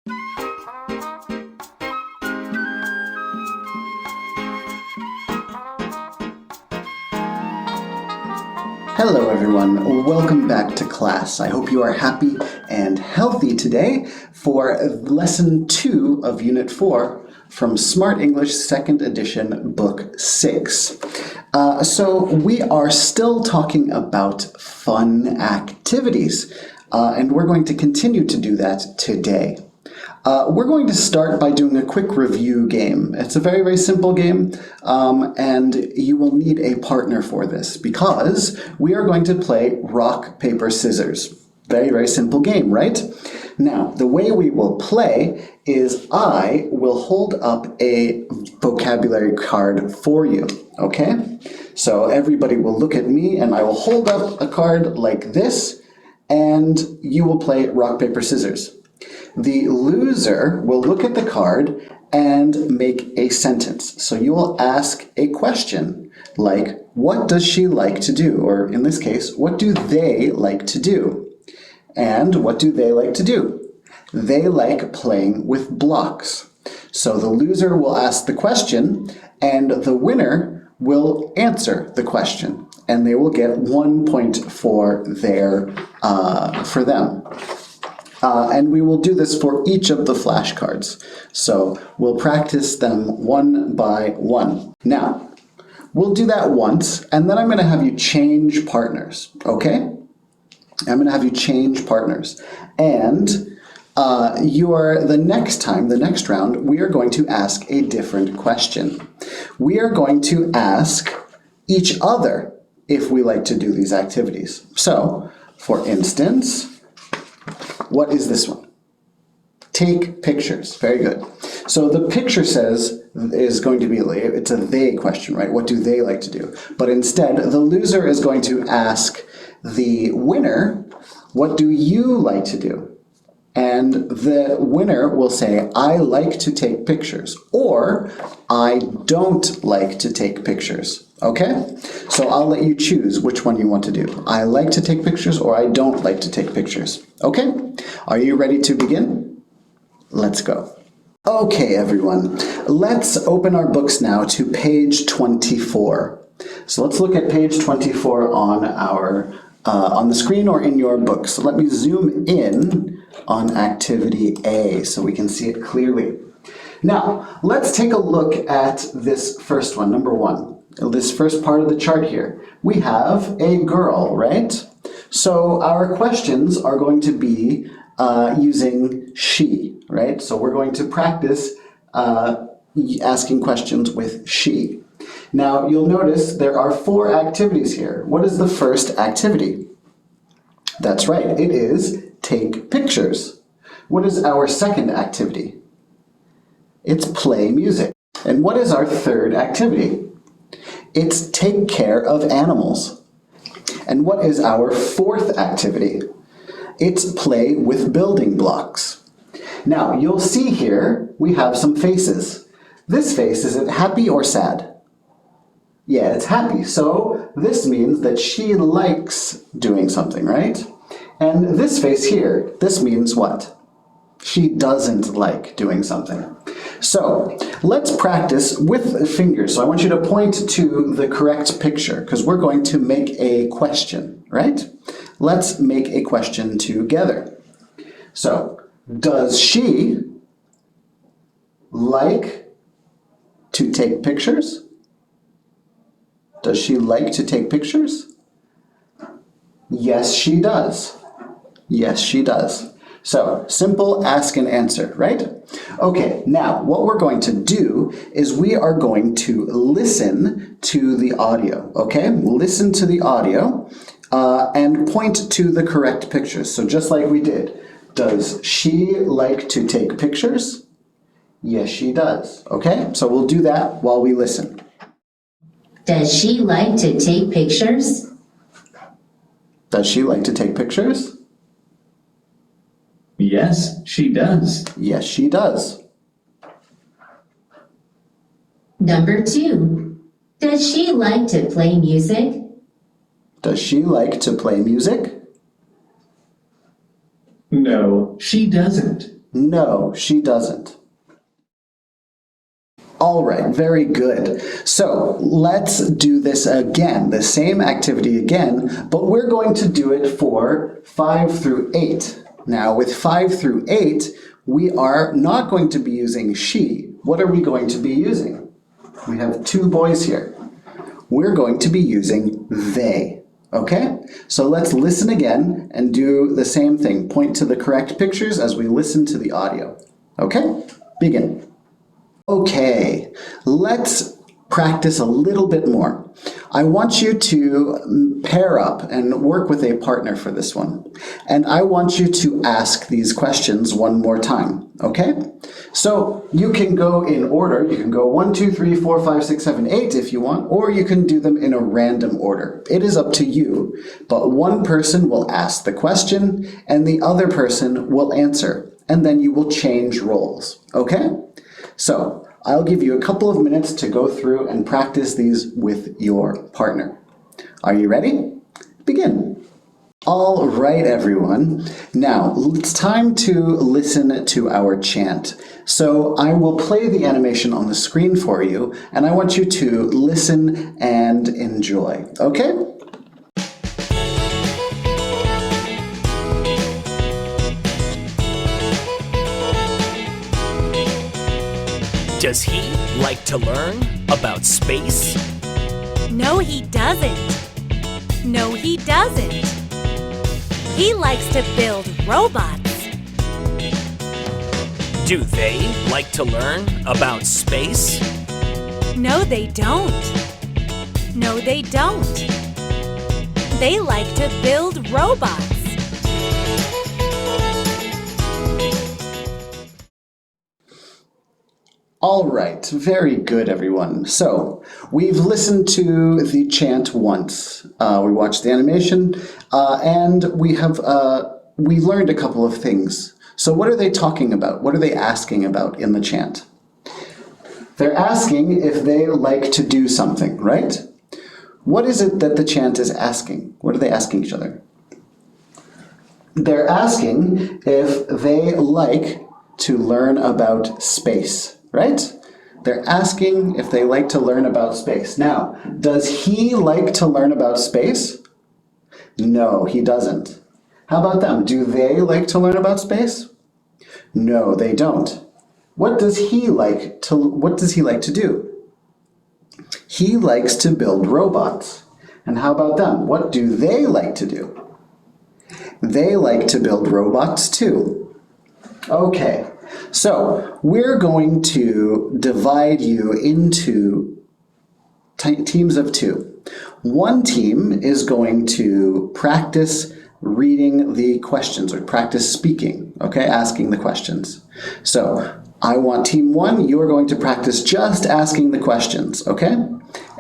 Hello everyone, welcome back to class. I hope you are happy and healthy today for lesson 2 of Unit 4 from Smart English 2nd edition, Book 6. So we are still talking about fun activities, and we're going to continue to do that today. We're going to start by doing a quick review game. It's a very, very simple game, and you will need a partner for this because we are going to play rock, paper, scissors. Very, very simple game, right? Now, the way we will play is I will hold up a vocabulary card for you, okay? So everybody will look at me and I will hold up a card like this, and you will play rock, paper, scissors. The loser will look at the card and make a sentence. So you will ask a question like, what does she like to do? Or in this case, what do they like to do? And what do they like to do? They like playing with blocks. So the loser will ask the question and the winner will answer the question. And they will get 1 point for them. And we will do this for each of the flashcards. So we'll practice them one by one. Now, we'll do that once, and then I'm going to have you change partners, okay? I'm going to have you change partners. And the next round, we are going to ask a different question. We are going to ask each other if we like to do these activities. So, for instance, what is this one? Take pictures. Very good. So the picture is going to be, it's a they question, right? What do they like to do? But instead, the loser is going to ask the winner, what do you like to do? And the winner will say, I like to take pictures, or I don't like to take pictures. Okay? So I'll let you choose which one you want to do. I like to take pictures, or I don't like to take pictures. Okay? Are you ready to begin? Let's go. Okay, everyone. Let's open our books now to page 24. So let's look at page 24 on the screen or in your book. So let me zoom in on activity A so we can see it clearly. Now, let's take a look at this first one, number 1. This first part of the chart here. We have a girl, right? So our questions are going to be using she, right? So we're going to practice asking questions with she. Now, you'll notice there are 4 activities here. What is the first activity? That's right, it is take pictures. What is our second activity? It's play music. And what is our third activity? It's take care of animals. And what is our fourth activity? It's play with building blocks. Now, you'll see here we have some faces. This face, is it happy or sad? Yeah, it's happy. So this means that she likes doing something, right? And this face here, this means what? She doesn't like doing something. So let's practice with fingers. So I want you to point to the correct picture because we're going to make a question, right? Let's make a question together. So, does she like to take pictures? Does she like to take pictures? Yes, she does. Yes, she does. So, simple ask and answer, right? Okay, now what we're going to do is we are going to listen to the audio, okay? Listen to the audio and point to the correct pictures. So just like we did, does she like to take pictures? Yes, she does, okay? So we'll do that while we listen. Does she like to take pictures? Does she like to take pictures? Yes, she does. Yes, she does. Number 2. Does she like to play music? Does she like to play music? No, she doesn't. No, she doesn't. All right, very good. So let's do this again, the same activity again, but we're going to do it for 5 through 8. Now with 5 through 8, we are not going to be using she. What are we going to be using? We have 2 boys here. We're going to be using they. Okay? So let's listen again and do the same thing. Point to the correct pictures as we listen to the audio. Okay? Begin. Okay, let's practice a little bit more. I want you to pair up and work with a partner for this one. And I want you to ask these questions one more time, okay? So you can go in order. You can go 1, 2, 3, 4, 5, 6, 7, 8 if you want, or you can do them in a random order. It is up to you. But one person will ask the question and the other person will answer. And then you will change roles, okay? So, I'll give you a couple of minutes to go through and practice these with your partner. Are you ready? Begin. All right, everyone. Now, it's time to listen to our chant. So, I will play the animation on the screen for you, and I want you to listen and enjoy, okay? Does he like to learn about space? No, he doesn't. No, he doesn't. He likes to build robots. Do they like to learn about space? No, they don't. No, they don't. They like to build robots. All right, very good, everyone. So, we've listened to the chant once. We watched the animation, and we learned a couple of things. So what are they talking about? What are they asking about in the chant? They're asking if they like to do something, right? What is it that the chant is asking? What are they asking each other? They're asking if they like to learn about space. Right? They're asking if they like to learn about space. Now, does he like to learn about space? No, he doesn't. How about them? Do they like to learn about space? No, they don't. What does he like to do? He likes to build robots. And how about them? What do they like to do? They like to build robots too. Okay. So, we're going to divide you into teams of 2. One team is going to practice reading the questions or practice speaking, okay, asking the questions. So, I want team 1, you are going to practice just asking the questions, okay?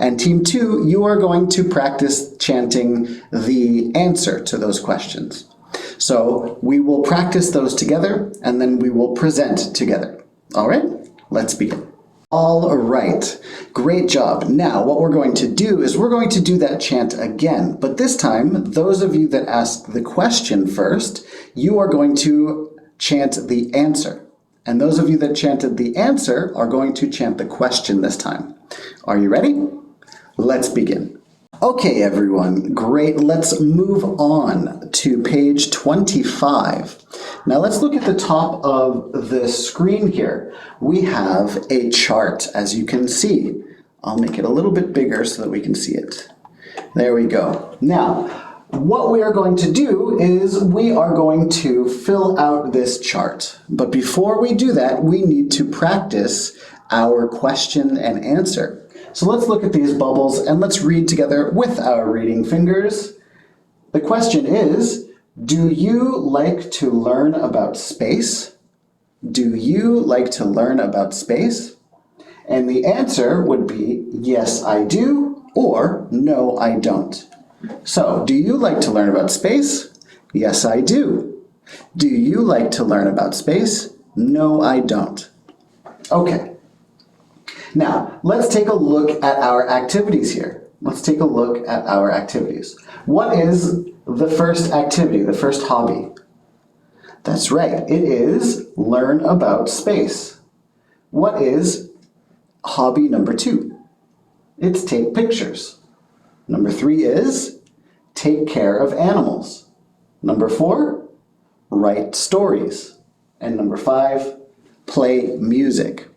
And team 2, you are going to practice chanting the answer to those questions. So we will practice those together, and then we will present together. All right, let's begin. All right, great job. Now what we're going to do is we're going to do that chant again, but this time, those of you that asked the question first, you are going to chant the answer. And those of you that chanted the answer are going to chant the question this time. Are you ready? Let's begin. Okay, everyone, great. Let's move on to page 25. Now let's look at the top of the screen here. We have a chart, as you can see. I'll make it a little bit bigger so that we can see it. There we go. Now, what we are going to do is we are going to fill out this chart. But before we do that, we need to practice our question and answer. So let's look at these bubbles and let's read together with our reading fingers. The question is, do you like to learn about space? Do you like to learn about space? And the answer would be, yes, I do, or no, I don't. So, do you like to learn about space? Yes, I do. Do you like to learn about space? No, I don't. Okay. Now, let's take a look at our activities here. Let's take a look at our activities. What is the first activity, the first hobby? That's right, it is learn about space. What is hobby number 2? It's take pictures. Number 3 is take care of animals. Number 4, write stories. And number 5, play music.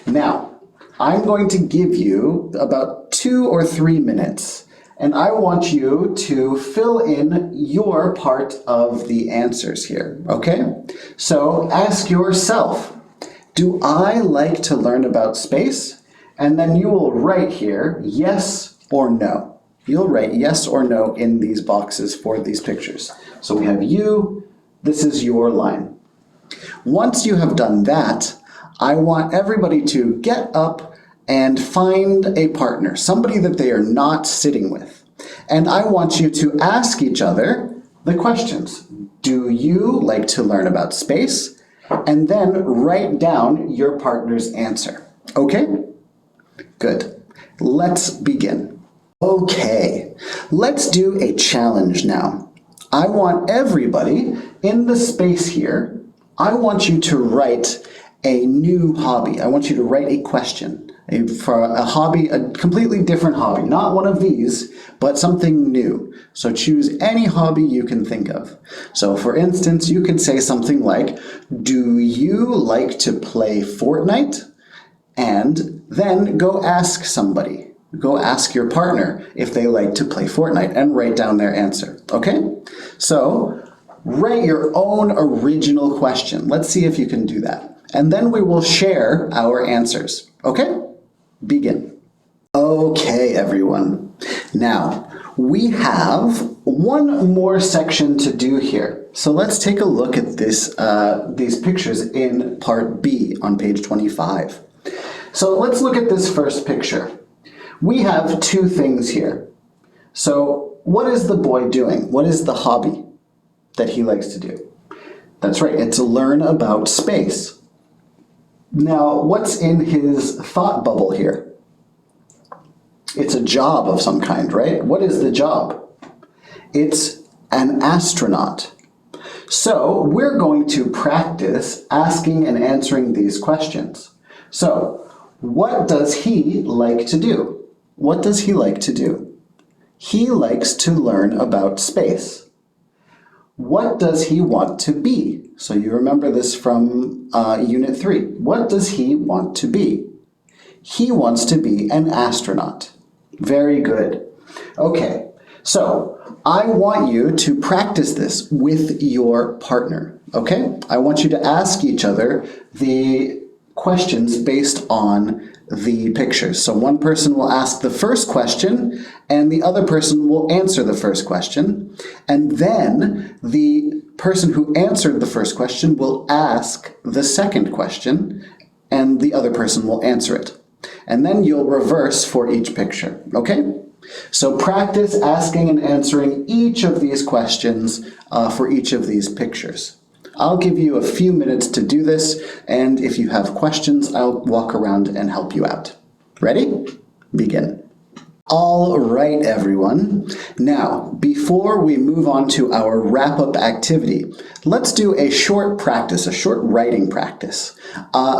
Now, I'm going to give you about 2 or 3 minutes, and I want you to fill in your part of the answers here, okay? So ask yourself, do I like to learn about space? And then you will write here, yes or no. You'll write yes or no in these boxes for these pictures. So we have you, this is your line. Once you have done that, I want everybody to get up and find a partner, somebody that they are not sitting with. And I want you to ask each other the questions. Do you like to learn about space? And then write down your partner's answer. Okay? Good. Let's begin. Okay, let's do a challenge now. I want everybody in the space here, I want you to write a new hobby. I want you to write a question for a hobby, a completely different hobby, not one of these, but something new. So choose any hobby you can think of. So for instance, you could say something like, do you like to play Fortnite? And then go ask somebody. Go ask your partner if they like to play Fortnite and write down their answer, okay? So write your own original question. Let's see if you can do that. And then we will share our answers, okay? Begin. Okay, everyone. Now, we have one more section to do here. So let's take a look at this, these pictures in part B on page 25. So let's look at this first picture. We have 2 things here. So what is the boy doing? What is the hobby that he likes to do? That's right, it's learn about space. Now, what's in his thought bubble here? It's a job of some kind, right? What is the job? It's an astronaut. So we're going to practice asking and answering these questions. So, what does he like to do? What does he like to do? He likes to learn about space. What does he want to be? So you remember this from Unit 3. What does he want to be? He wants to be an astronaut. Very good. Okay, so I want you to practice this with your partner, okay? I want you to ask each other the questions based on the pictures. So one person will ask the first question and the other person will answer the first question. And then the person who answered the first question will ask the second question and the other person will answer it. And then you'll reverse for each picture, okay? So practice asking and answering each of these questions for each of these pictures. I'll give you a few minutes to do this, and if you have questions, I'll walk around and help you out. Ready? Begin. All right, everyone. Now, before we move on to our wrap-up activity, let's do a short practice, a short writing practice.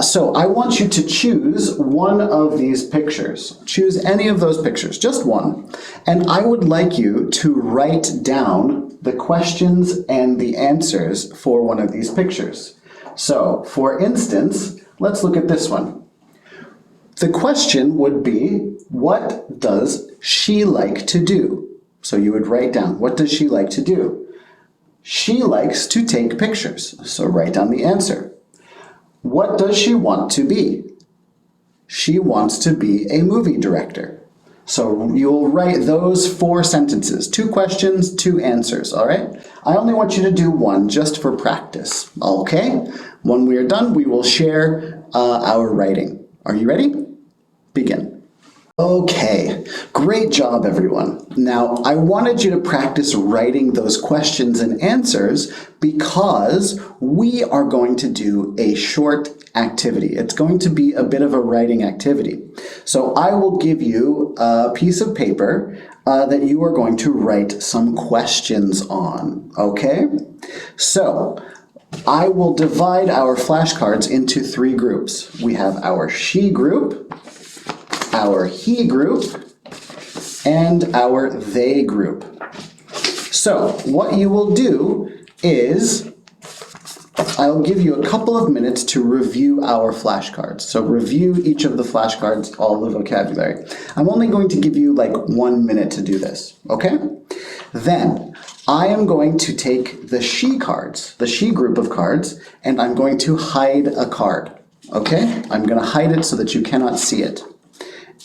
So I want you to choose one of these pictures. Choose any of those pictures, just one. And I would like you to write down the questions and the answers for one of these pictures. So, for instance, let's look at this one. The question would be, what does she like to do? So you would write down, what does she like to do? She likes to take pictures. So write down the answer. What does she want to be? She wants to be a movie director. So you'll write those 4 sentences, 2 questions, 2 answers, all right? I only want you to do one just for practice, okay? When we are done, we will share our writing. Are you ready? Begin. Okay, great job, everyone. Now, I wanted you to practice writing those questions and answers because we are going to do a short activity. It's going to be a bit of a writing activity. So I will give you a piece of paper that you are going to write some questions on, okay? So I will divide our flashcards into 3 groups. We have our she group, our he group, and our they group. So what you will do is I'll give you a couple of minutes to review our flashcards. So review each of the flashcards, all the vocabulary. I'm only going to give you like 1 minute to do this, okay? Then I am going to take the she cards, the she group of cards, and I'm going to hide a card, okay? I'm going to hide it so that you cannot see it.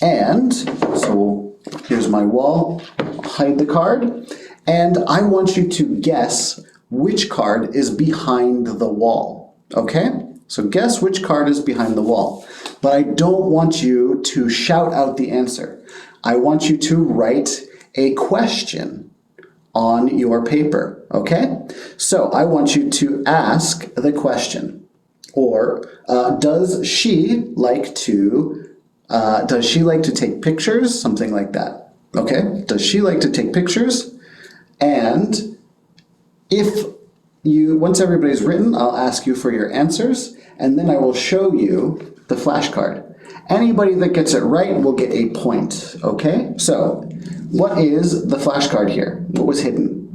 And so here's my wall, hide the card, and I want you to guess which card is behind the wall, okay? So guess which card is behind the wall. But I don't want you to shout out the answer. I want you to write a question on your paper, okay? So I want you to ask the question, or does she like to take pictures? Something like that, okay? Does she like to take pictures? And once everybody's written, I'll ask you for your answers, and then I will show you the flashcard. Anybody that gets it right will get a point, okay? So, what is the flashcard here? What was hidden?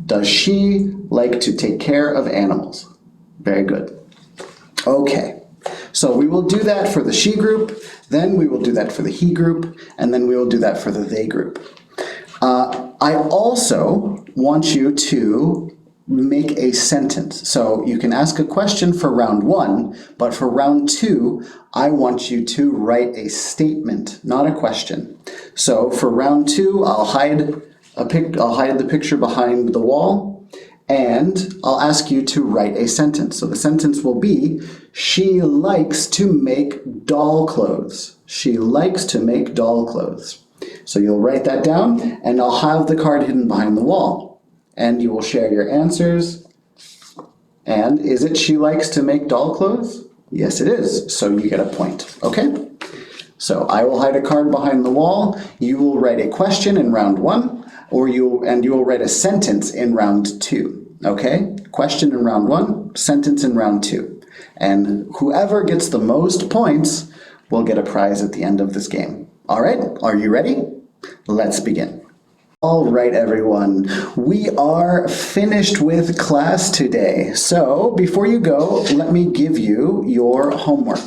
Does she like to take care of animals? Very good. Okay, so we will do that for the she group, then we will do that for the he group, and then we will do that for the they group. I also want you to make a sentence. So you can ask a question for round 1, but for round 2, I want you to write a statement, not a question. So for round 2, I'll hide the picture behind the wall, and I'll ask you to write a sentence. So the sentence will be, she likes to make doll clothes. She likes to make doll clothes. So you'll write that down, and I'll have the card hidden behind the wall. And you will share your answers. And is it she likes to make doll clothes? Yes, it is. So you get a point, okay? So I will hide a card behind the wall. You will write a question in round 1, you will write a sentence in round 2, okay? Question in round 1, sentence in round 2. And whoever gets the most points will get a prize at the end of this game. All right, are you ready? Let's begin. All right, everyone, we are finished with class today. So before you go, let me give you your homework.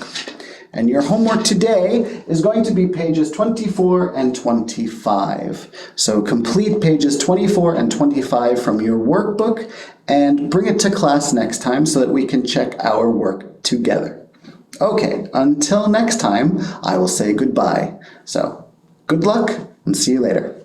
And your homework today is going to be pages 24 and 25. So complete pages 24 and 25 from your workbook and bring it to class next time so that we can check our work together. Okay, until next time, I will say goodbye. So, good luck and see you later.